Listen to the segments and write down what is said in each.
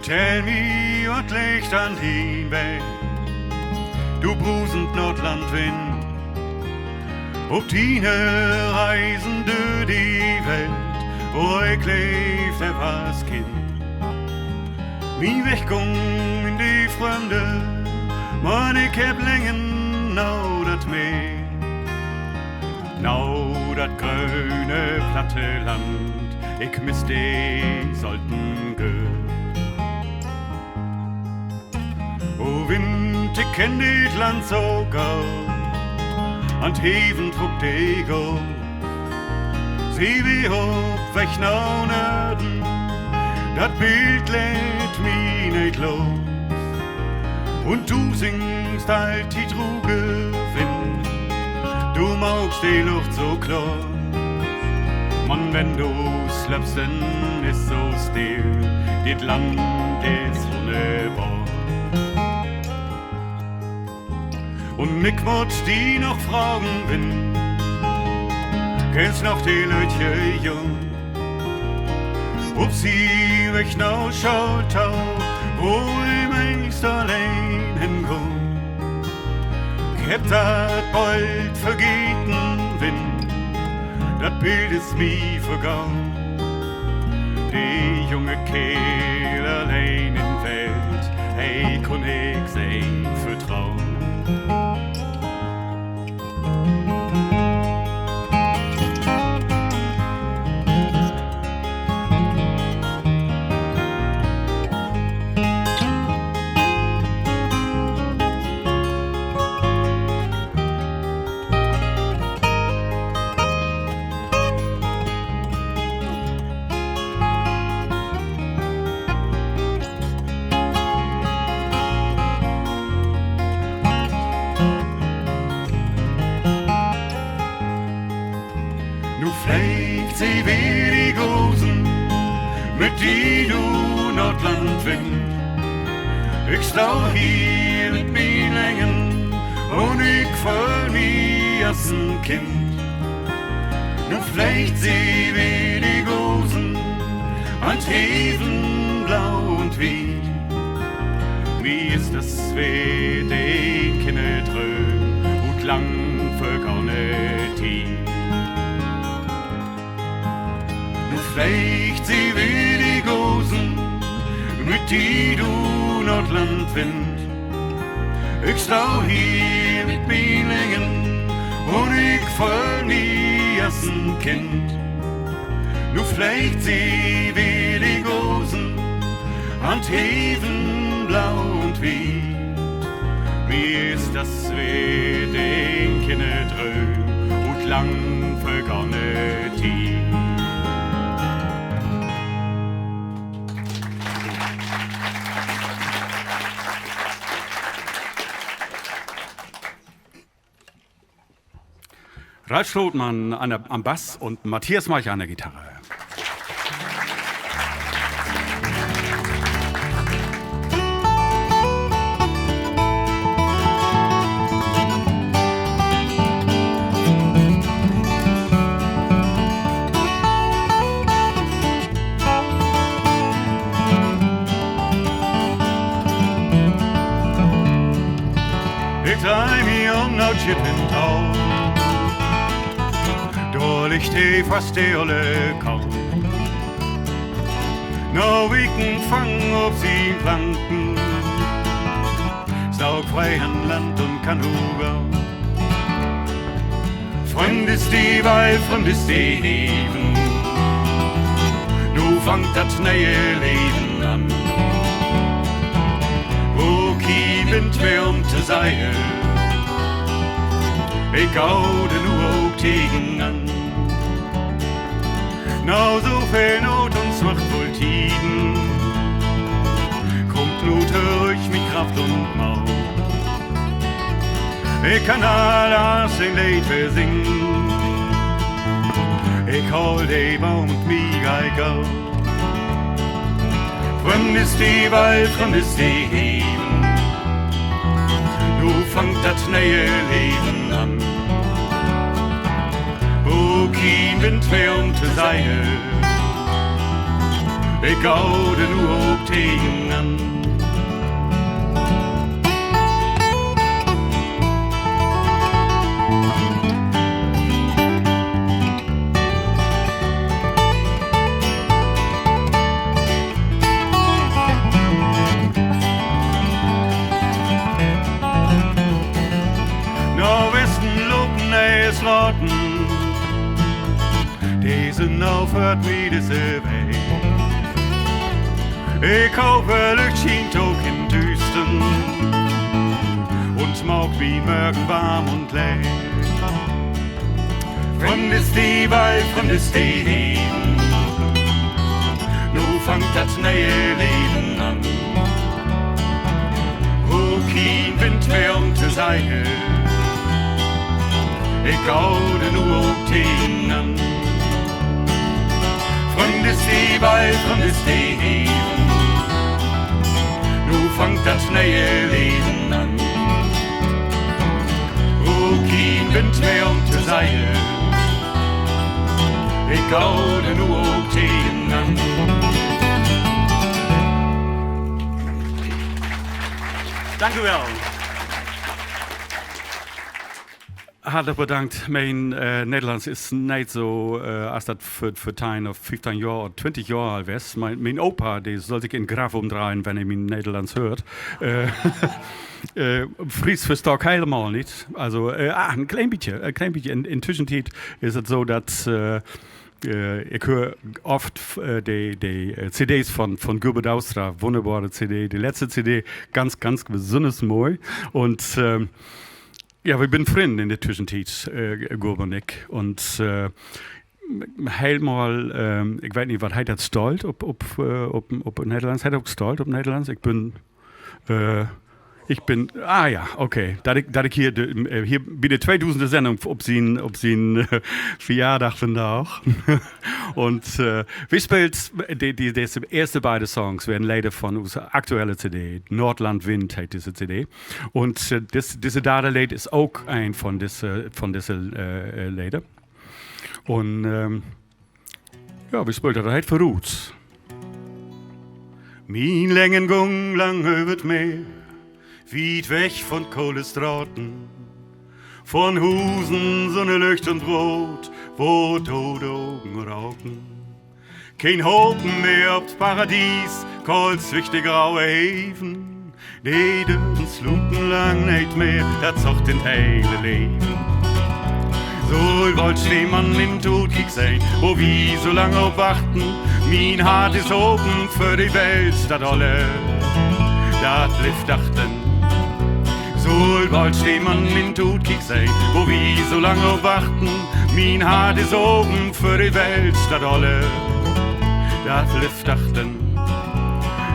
Vertell mir, wat ligt an den Weg, du brusend Nordlandwind, ob deine Reisen durch die Welt, wo ich lebt, was Kind. Wie weggang in die Fremde, man ich heb längen nau dat Meer, nau dat grüne platte Land, ich miss die sollten gehen. O Wind, ich kenn dit Land so gau, an Heven trug die go. Sie wie hob weg nach Norden, dat Bild lädt mi nicht los. Und du singst halt die Truge Wind, du magst die Luft so klar. Mann, wenn du schleppst, dann ist so still, dit Land ist wunderbar. Und mich mut die noch fragen bin, kennst noch die Leute jung, ob sie weg nach schaut, wo ich meist allein hinkomm. Ich hab dat bald vergeten Wind, dat Bild ist mi vergangen. Die junge Kerl allein in Welt, hey, kann ich sein vertrauen. Sie wie die Gosen, mit die du Nordlandwind. Ich stau hier mit mir Längen und ich voll wie als ein Kind. Nu vielleicht sie wie die Gosen, an Heven blau und wie. Wie ist das wie den Kinder dröhn und lang vergangene Tief. Vielleicht sie wie die Gosen, mit die du Nordlandwind. Ich stau hier mit mir Längen und ich voll wie als ein Kind. Nu vielleicht sie wie die Gosen, an Heven blau und weit. Wie ist das wie den Kinder dröhn und lang vergangene Tief. Ralf Schlotmann am Bass und Matthias Marcher an der Gitarre. Ich dreh mir um no Chip in Tau, liegt die fast die alle kaum. No Wiken fangen auf sie Planken, saug frei an Land und Kanuga. Freund ist die Weih, Freund ist die Heven, nu fangt das neue Leben an. Wo kein Wind mehr zu sein, ich gaude nur auch tegen an. Na so viel Not uns macht wohl Tiden, kommt nur durch mit Kraft und Maut. Ich kann alles ein Lied versingen, ich hol die Baum und mich Geigau. Fremd ist die Wald, fremd ist die Heven, du fangt das neue Leben an. Wo kein Wind mehr zu sein, ik hou er nu ook tegen. Deze aufhört wie deze weg. Ik hoffe, Licht schient auch in Düsten und macht wie morgen warm und leer. Fremd ist die Welt, fremd ist die Leben. Nu fangt das neue Leben an. Wo kein Wind mehr zu sein. Ik hou er nu ook tegen. Fremd ist die Welt, fremd ist die Leben. Nu fangt das neue Leben an. Wo kein Wind mehr zu sein. Ik hou er nu ook tegen. Dank u wel. Hartelijk bedankt. Mijn Nederlands is niet zo als dat voor 10 of 15 jaar of 20 jaar al was. Mijn opa, die sollte ik in Graf omdraaien, wenn hij mijn Nederlands hoort. Fries versta ik helemaal niet. Also, een klein beetje. In tussentijd is het zo dat ik hoor oft die CD's van Gilbert Douwstra, wunderbare CD. Die letzte CD, ganz besonders mooi. Und ja, wir sind Freunde in der Zwischenzeit, Gilbert und ich. Und helemaal, ich weiß nicht, was heißt das stolz op Nederlands? Hij ook stolz op Nederlands? Ich bin, ja, okay. Dat ik hier bij de 2000e Sendung op zijn Verjaardag vandaag. Und wir spielt diese erste beiden Songs werden leider von unserer aktuellen CD, Nordland Wind heißt diese CD. Und diese Dada-Lied ist auch ein von diesen Lieder. Und ja, wir spielen das halt für Roots. Mein Längengang lang über das Meer, weit weg von Kohlestraten, von Husen, Sonne, Licht und Brot, wo tote Augen rauchen. Kein Hopen mehr ob's Paradies, kolzwichte graue Häfen, die dürfen sluten lang nicht mehr, das zocht den heile Leben. So wollt man in Todkrieg sein, wo wir so lange aufwarten, mein Hart ist oben für die Welt, dat alle, dat lift dachten. So wollt man in Todkrieg sein, wo wir so lange aufwarten, mein Hart ist oben für die Welt, dat alle, dat lift dachten.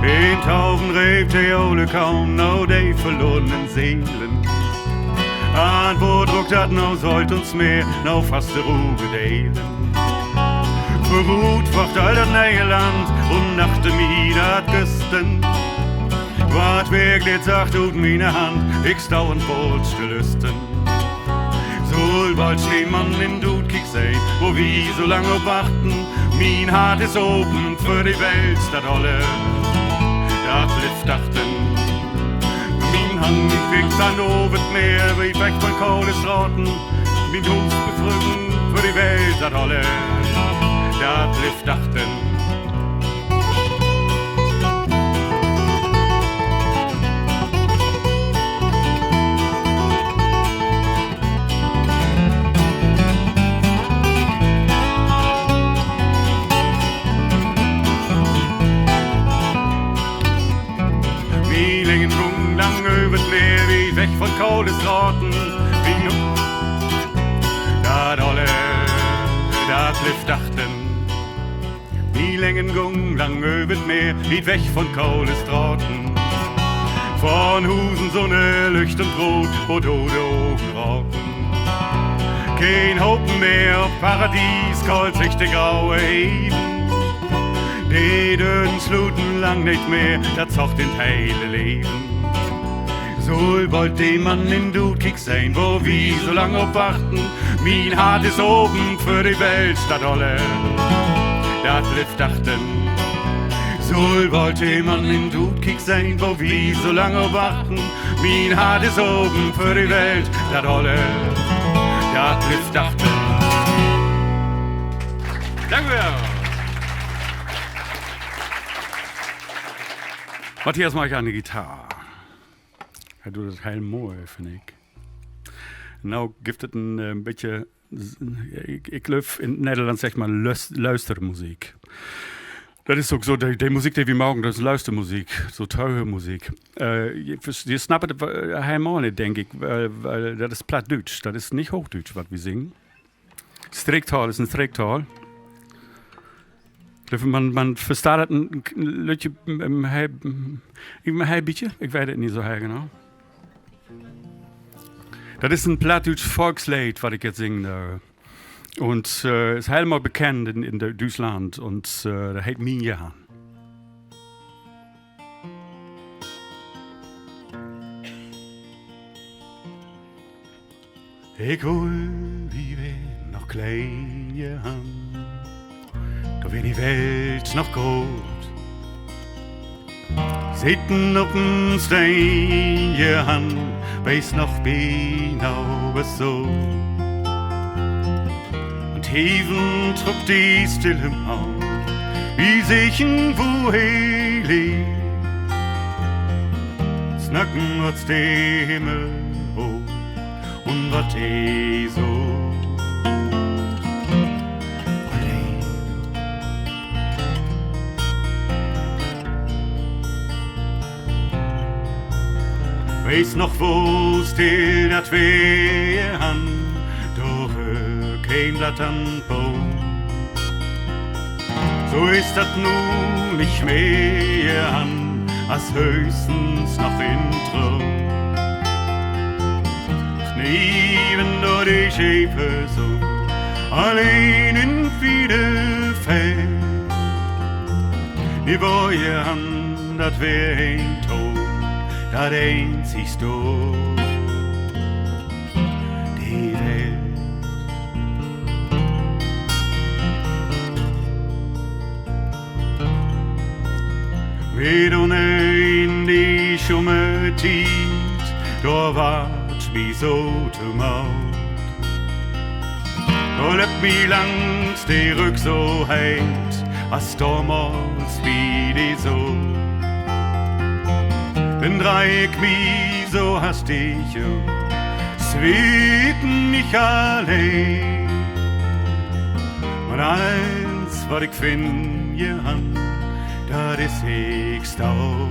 In Tauben rebt die Ole kaum, no die verlorenen Seelen. An wo druckt dat no sollt uns mehr, no fast der Ruhe delen. Verruht wacht all dat neue Land und nachte mir dat Küsten. Wat wirklich sagt tut meine Hand, ich stau und wolltste Lüsten. So bald steh man in Dudkig sein, wo wir so lange warten. Mein Hart ist oben für die Welt, dat alle, dat lift dachten. Mein Hand fix an Ovet Meer, weit weg von Kohlestraten. Mein Hus befrügen für die Welt, dat alle, dat lift dachten. Weg von Kohlestraten, wie nu, dat alle, dat lift dachten. Die Längengung lang über Meer, weit weg von Kohlestraten. Von Husen, Sonne, Licht und Brot, wo tote Augen rauchen. Kein Hopen mehr auf Paradies, kolzwichte graue Häfen. Die Döden sluten lang nicht mehr, dat zocht in heile Leben. So wollte man in Dudkig sein, wo wir so lange aufwarten. Mein Hart ist oben für die Welt, dat alle, dat lift dachten. So wollte man in Dudkick sein, wo wir so lange warten. Mein Hart ist oben für die Welt, das alle, das Lift dachte. Danke. Matthias mache ich an die Gitarre. Er tut das heel mooi, finde ich. Nou gibt es een beetje, ik geloof in het Nederlands zeg maar luistermuziek. Dat is ook zo, de muziek die we maken, dat is luistermuziek, zo teure muziek. Je snapt het helemaal niet, denk ik, weil dat is Plattdeutsch, dat is niet Hochdeutsch wat we zingen. Streektaal is een streektaal. Man verstaat het een heel beetje, ik weet het niet zo heel genau. Das ist ein Plattdeutsch Volkslied, was ich jetzt singe. Und ist helemaal bekannt in Deutschland. Und das heißt Mein Jahr. Ich will, wie wir noch klein haben, da wird die Welt noch groß. Zitten op een steen je hand, wees nog genau was so. Und Heven trug die stille Maut, wie sich ein Wuheli. Snacken wat's de Himmel hoch und wat so. Wees nog wo stil dat weer han, door geen blad aan boom. So ist dat nu nicht mehr an, als höchstens noch in Traum. Knieven door die Schäfe so, alleen in Bielefeld. Die Boje han, dat weer een Tod. Dat einzigst du die Welt. Wie du in die Schumme tiet, da wart wie so te Maut. Da lebt mi langs die Rück so heit, als damals wie die so. Den Dreieck wie so hastig, sweten nicht allein. Und eins, was ich find, je han, das ist ich stau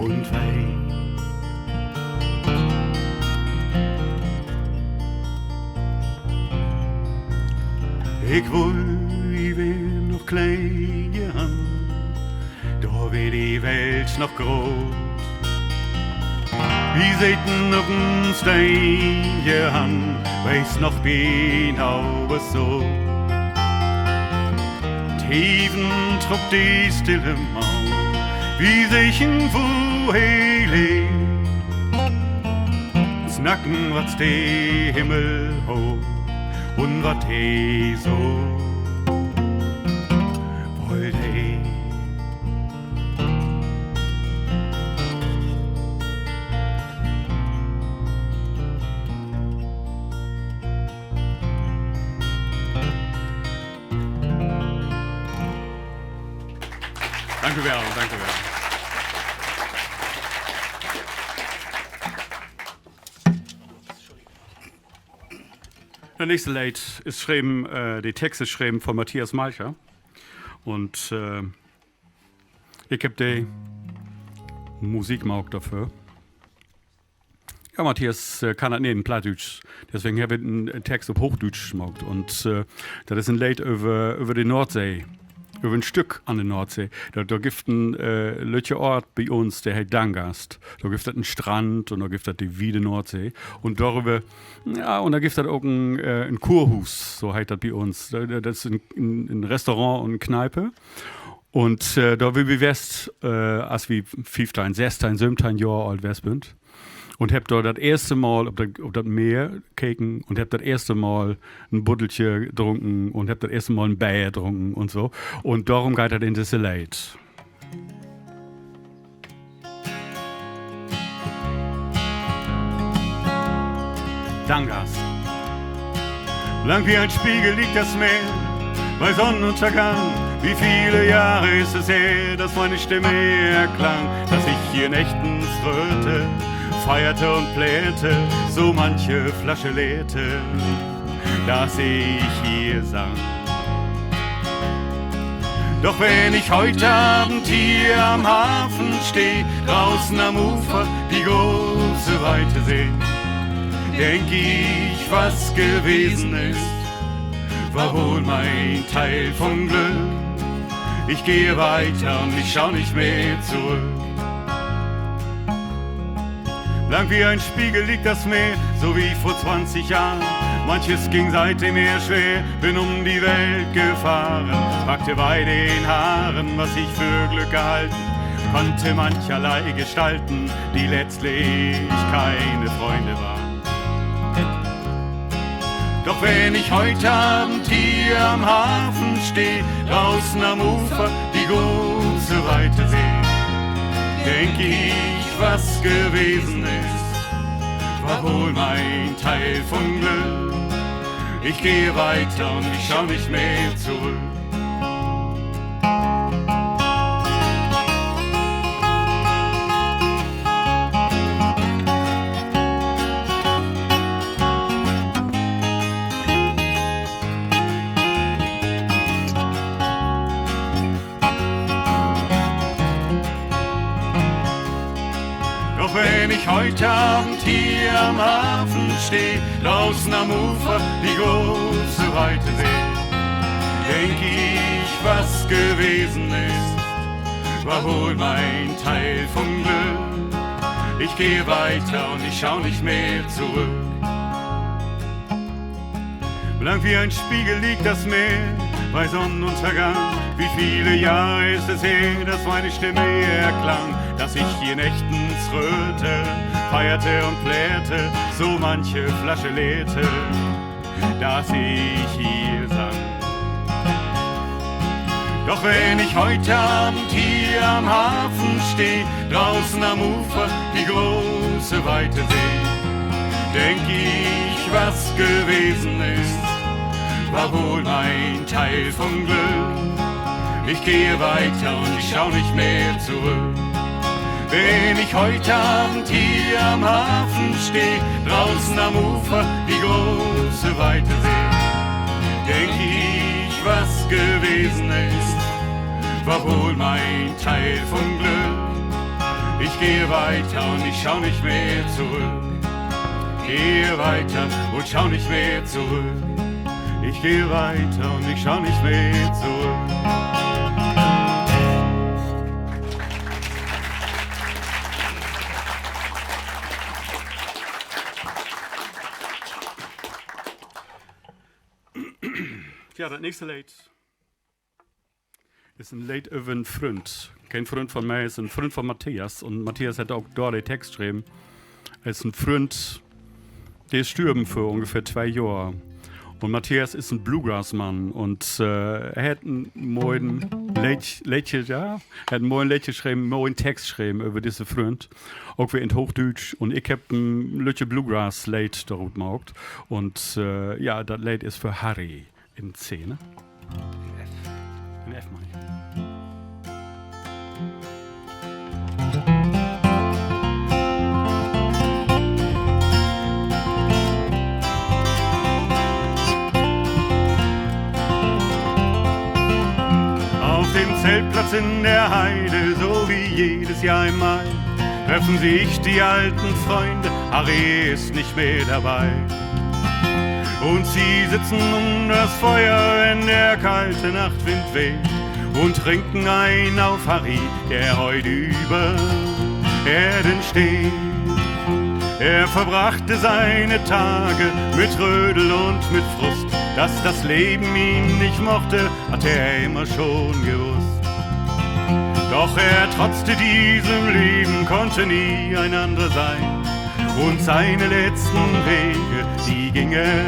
und wein. Ich will noch klein, je han, da wird die Welt noch groß. Wie seiten auf den Stein gehangen, weiß noch genau was so. Tiefen trug die stille Maut, wie sich ein Wuheli. Snacken wat's de Himmel hoch und wat so. Dank u wel, dank u wel. Der nächste Lied ist geschrieben, die Texte ist geschrieben von Matthias Malcher. Und ich habe die Musik gemacht dafür. Ja, Matthias kann das nicht in Plattdeutsch. Deswegen habe ich einen Text auf Hochdeutsch gemacht. Und das ist ein Lied über die Nordsee. Über ein Stück an der Nordsee. Da gibt es einen lütje Ort bei uns, der heißt Dangast. Da gibt es einen Strand und da gibt es die Wiede Nordsee. Und darüber, ja, und da gibt es auch ein Kurhus, so heißt das bei uns. Das ist ein Restaurant und eine Kneipe. Und da will wir west, als wir 15, 16, 17 Jahre alt sind. und hab dort das erste Mal auf das Meer gekeken und hab das erste Mal ein Buddelchen getrunken und hab das erste Mal ein Bier getrunken und so. Und darum geht das in das Lied. Dangas. Lang wie ein Spiegel liegt das Meer bei Sonnenuntergang. Wie viele Jahre ist es her, dass meine Stimme erklang, dass ich hier nächtens röte, feierte und pläte, so manche Flasche leerte, dass ich hier sang. Doch wenn ich heute Abend hier am Hafen steh, draußen am Ufer die große Weite seh, denk ich, was gewesen ist, war wohl mein Teil vom Glück. Ich gehe weiter und ich schau nicht mehr zurück. Blank wie ein Spiegel liegt das Meer, so wie vor 20 Jahren. Manches ging seitdem eher schwer, bin um die Welt gefahren, packte bei den Haaren, was ich für Glück gehalten, konnte mancherlei gestalten, die letztlich keine Freunde waren. Doch wenn ich heute Abend hier am Hafen steh, draußen am Ufer die große Weite seh, denk ich, was gewesen ist, war wohl mein Teil vom Glück. Ich gehe weiter und ich schau nicht mehr zurück. Wenn ich heute Abend hier am Hafen steh, draußen am Ufer die große Weite seh, denk ich, was gewesen ist, war wohl mein Teil vom Glück. Ich gehe weiter und ich schau nicht mehr zurück. Blank wie ein Spiegel liegt das Meer bei Sonnenuntergang. Wie viele Jahre ist es her, dass meine Stimme erklang, dass ich hier nächtens röte, feierte und plärte, so manche Flasche leerte, dass ich hier sang. Doch wenn ich heute Abend hier am Hafen steh, draußen am Ufer die große Weite seh, denk ich, was gewesen ist, war wohl mein Teil vom Glück. Ich gehe weiter und ich schau nicht mehr zurück. Wenn ich heute Abend hier am Hafen steh, draußen am Ufer die große Weite seh, denk ich, was gewesen ist, war wohl mein Teil vom Glück. Ich gehe weiter und ich schau nicht mehr zurück. Gehe weiter und schau nicht mehr zurück. Ich gehe weiter und ich schau nicht mehr zurück. Ja, das nächste Lied ist ein Lied über einen Freund. Kein Freund von mir, ist ein Freund von Matthias. Und Matthias hat auch dort den Text geschrieben. Er ist ein Freund, der ist gestorben für ungefähr 2 Jahre. Und Matthias ist ein Bluegrass-Mann. Und er hat einen neuen Liedchen geschrieben, neuen Text geschrieben über diesen Freund. Auch wieder in Hochdeutsch. Und ich habe ein Lütje Bluegrass-Lied darauf gemacht. Und ja, das Lied ist für Harry. In C, ne? In F meine ich. Auf dem Zeltplatz in der Heide, so wie jedes Jahr im Mai, treffen sich die alten Freunde, Harry ist nicht mehr dabei. Und sie sitzen um das Feuer, wenn der kalte Nachtwind weht, und trinken ein auf Harry, der heut über Erden steht. Er verbrachte seine Tage mit Rödel und mit Frust, dass das Leben ihn nicht mochte, hat er immer schon gewusst. Doch er trotzte diesem Leben, konnte nie ein anderer sein. Und seine letzten Wege, die ging er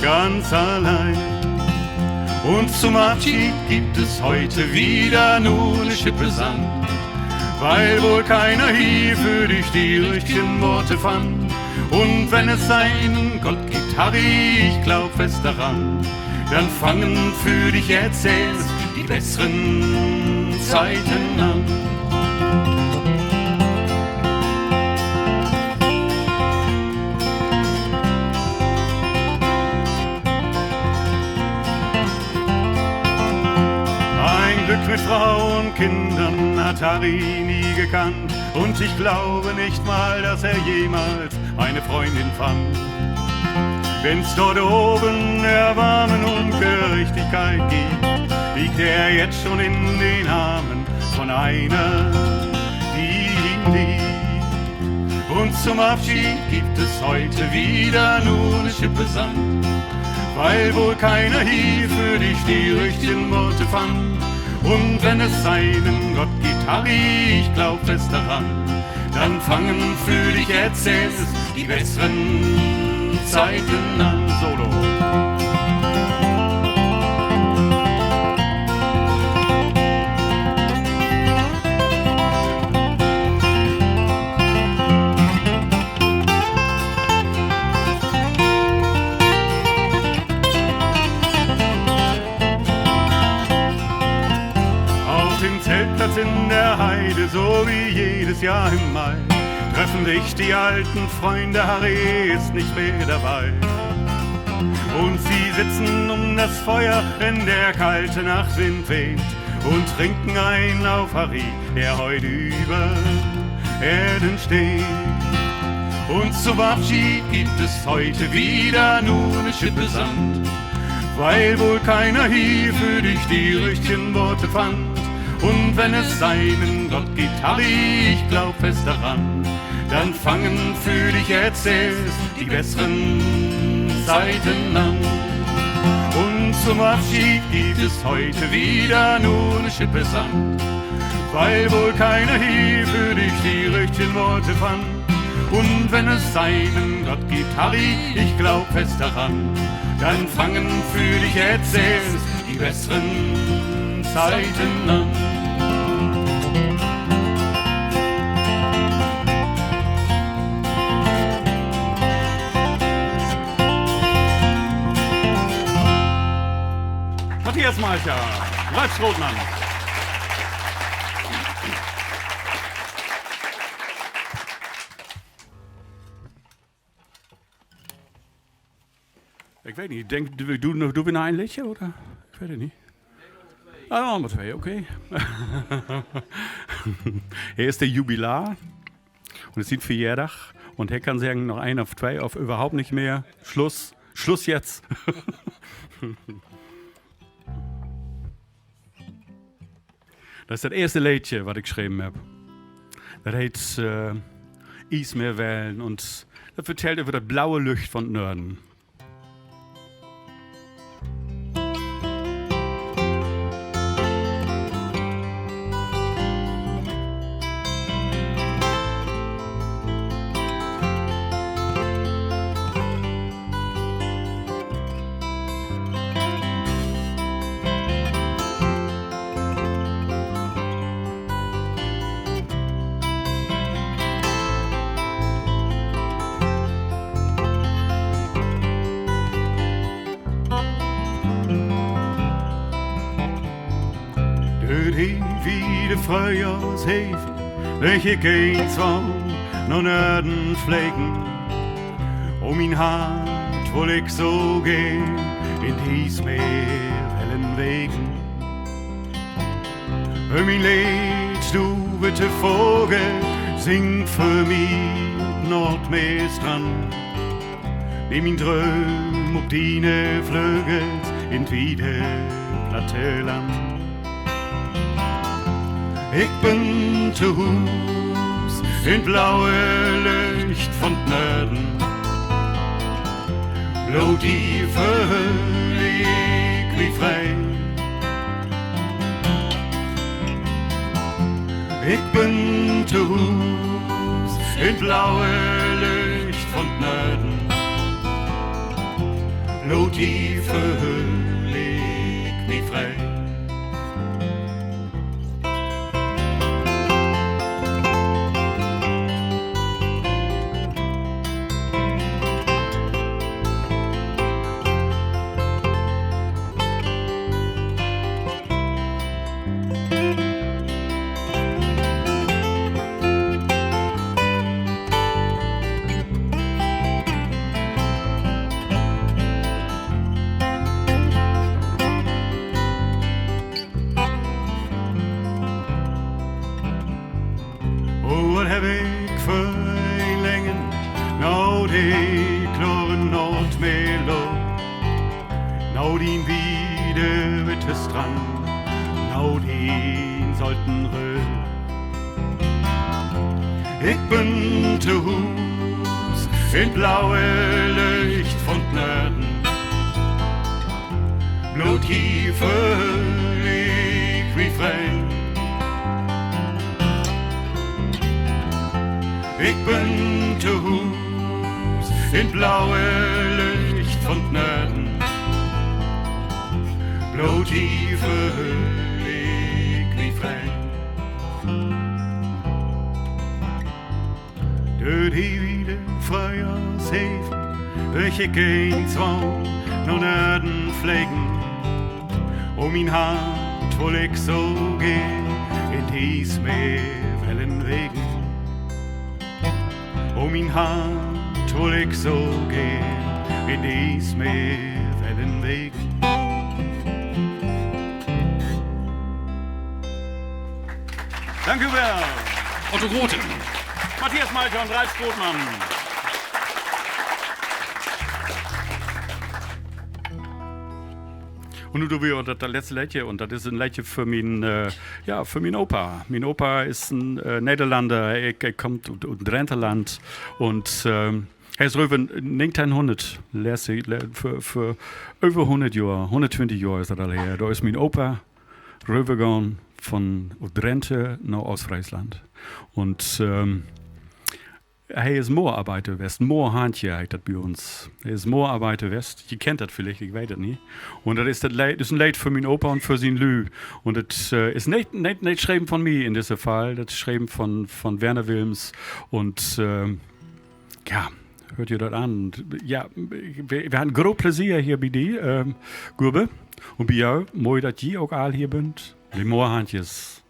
ganz allein. Und zum Abschied gibt es heute wieder nur eine Schippe Sand, weil wohl keiner hier für dich die richtigen Worte fand. Und wenn es einen Gott gibt, Harry, ich glaub fest daran, dann fangen für dich jetzt erst die besseren Zeiten an. Ein Glück mit Frau und Kindern hat Harry nie gekannt, und ich glaube nicht mal, dass er jemals eine Freundin fand. Wenn's dort oben Erbarmen und Gerechtigkeit gibt, liegt er jetzt schon in den Armen von einer, die ihn liebt. Und zum Abschied gibt es heute wieder nur eine Schippe Sand, weil wohl keiner hier für dich die richtigen Worte fand. Und wenn es einen Gott gibt, Harry, ich glaub fest daran, dann fangen für dich jetzt erst die besseren Zeiten an. Solo. Auf dem Zeltplatz in der Heide, so wie jedes Jahr im Mai, treffen sich die alten Freunde, Harry ist nicht mehr dabei. Und sie sitzen um das Feuer, wenn der kalte Nachtwind weht, und trinken ein auf Harry, der heute über Erden steht. Und zum Abschied gibt es heute wieder nur eine Schippe Sand, weil wohl keiner hier für dich die richtigen Worte fand. Und wenn es einen Gott gibt, Harry, ich glaub fest daran, dann fangen für dich jetzt erst die besseren Zeiten an. Und zum Abschied gibt es heute wieder nur eine Schippe Sand, weil wohl keiner hier für dich die richtigen Worte fand. Und wenn es einen Gott gibt, Harry, ich glaub fest daran, dann fangen für dich jetzt erst die besseren Zeiten an. Matthias Malcher, Ralf Strothmann. Ich weiß nicht, denk, du bist ein Liedje, oder? Ich weiß nicht. Ah, Nummer 2, okay. Er ist der Jubilar und es sind Vierjährig und er kann sagen, noch ein auf 2 auf überhaupt nicht mehr. Schluss jetzt. Das ist das erste Liedje, was ich geschrieben habe. Das heißt Ismeerwellen und das erzählt über das blaue Licht von Norden. Wie de Frühjahrsheven, welche geen Zwang noch Norden pflegen. Mein Hart will ich so gehen in dies Meerwellen wegen. Hör mein Lied, du bitte Vogel, sing für mich Nordmeerstrand. Nimm mein Dröm ob deine Flügel in wieder Platteland. Ich bin zu Hus in blaue Licht von Norden. Blau die völlig wie frei. Ich bin zu Hus in blaue Norden. Lot die verhüllig wie frei. Wat heb ik verlengen, nou die kloren nooit meer loop, nou die wieder witte Strand, nou die sollten rö. Ik ben te Hus in blaue Licht von Norden, bloot hier völlig wie frei. Ik ben te Hus in blaue Licht von Norden, bloot die völlig wie frei. Door die wieder Frühjahrshefen, durch ik geen Zwang naar Norden pflegen, mijn Hand wil ik zo gehen in dies Meerwellenwegen. Mijn Hand wil ik zo gehen in dies Meerwellenwegen. Dank u wel. Otto Grote. Matthias Malter und Ralf Grothmann. Und nu doen we dat laatste liedje, und dat is een liedje voor mijn opa. Mijn opa is een Nederlander, hij komt uit Drenteland, und hij is over 1900, voor over 100 jaar, 120 jaar is dat al her. Daar is mijn opa rübergegangen von Drenthe nach Ostfriesland. Und hij is Moorarbeiter West, Moorhandje heet dat bij ons. Hij is Moorarbeiter West. Je kent dat vielleicht, ik weet het niet. Und dat is een lied voor mijn opa und für zijn Lü. Und het is niet geschreven von mir in diesem Fall, das ist geschrieben von Werner Wilms. Und ja, hört ihr das an? Ja, wir haben groot plezier hier bij die, Gurbe. Und bij jou, mooi dat je ook al hier bent. Die Moorhandjes.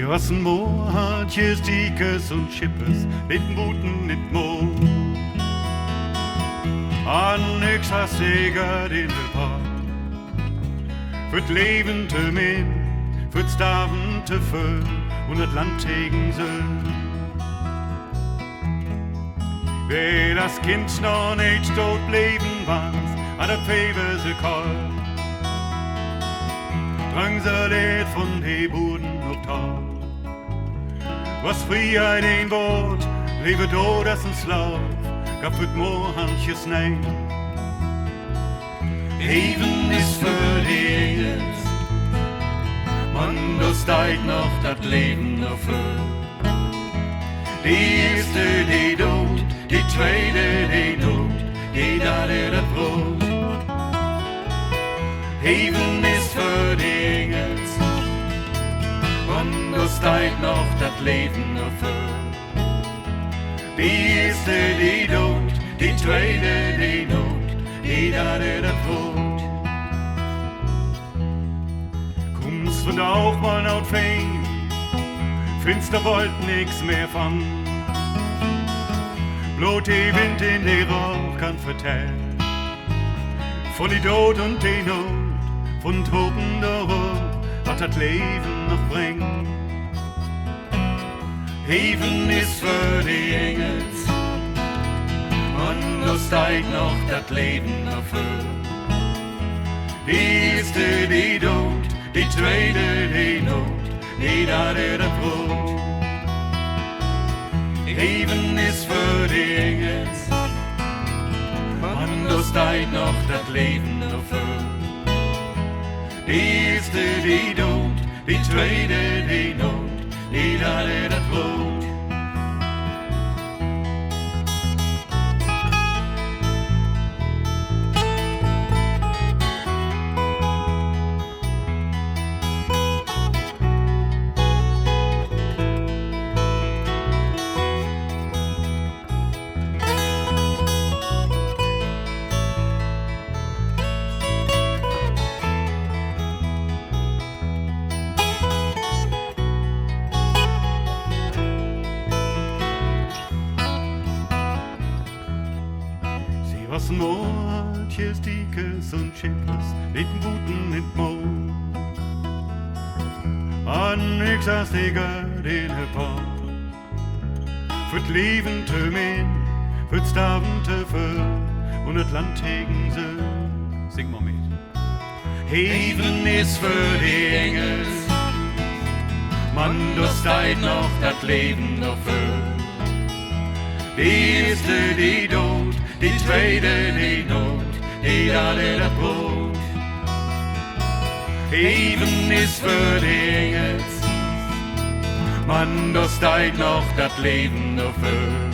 Was ein Moorhandjes, Diekes und Schippes, mit Booten, mit Mo. An nix hast Seger in der Park. Fürt Leben te min, fürt Staven te föl, und das Land tegen Söl. Wer das Kind noch nicht tot bleiben was, hat der Fever se kalt. Drang se Lied von de Buden auf Tal. Was früher ein Wort, lebe do das ins Lauf, gab für Moorhandjes nein. Even ist für die Engels, man, das steigt noch das Leben noch für. Die erste, die tot, die zweite, die tot, die alle das Brot. Even ist für die Engels, und das steigt noch das Leben noch für. Die erste, die tot, die zweite, die not, die alle das Brot. Kommst von auch mal laut Fein, findest du wollt nix mehr von. Blut die Wind in die Rauch kann vertellen, von die Tod und die Not, von Toten der Rot, was das Leben noch bringt. Heven is voor die engels, en dan steigt nog dat leven nog voor. Die eerste die dood, die tweede die nood, die derde dat brood. Heven is voor die engels, en dan steigt nog dat leven nog voor. Die eerste die dood, die tweede die nood, die derde dat brood. Was Moortjes, Diekes und Schippes, mit dem Guten in Mo. An nix als Digger den Paar. Fürt Leben te min, fürt Staven te für, und das Land tegen se. Sing mal mit. Heven ist für die Engels, Mann, du steigt noch das Leben noch für. Die erste, die Tod, die tweede die nood, die derde dat brood. Heven is voor die engels, man, da steigt noch dat leven nog voor.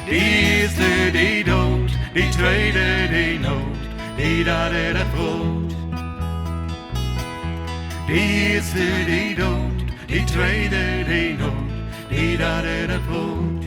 Die eerste die dood, die tweede die nood, die derde dat brood. Die eerste die dood, die tweede die nood, die derde dat brood.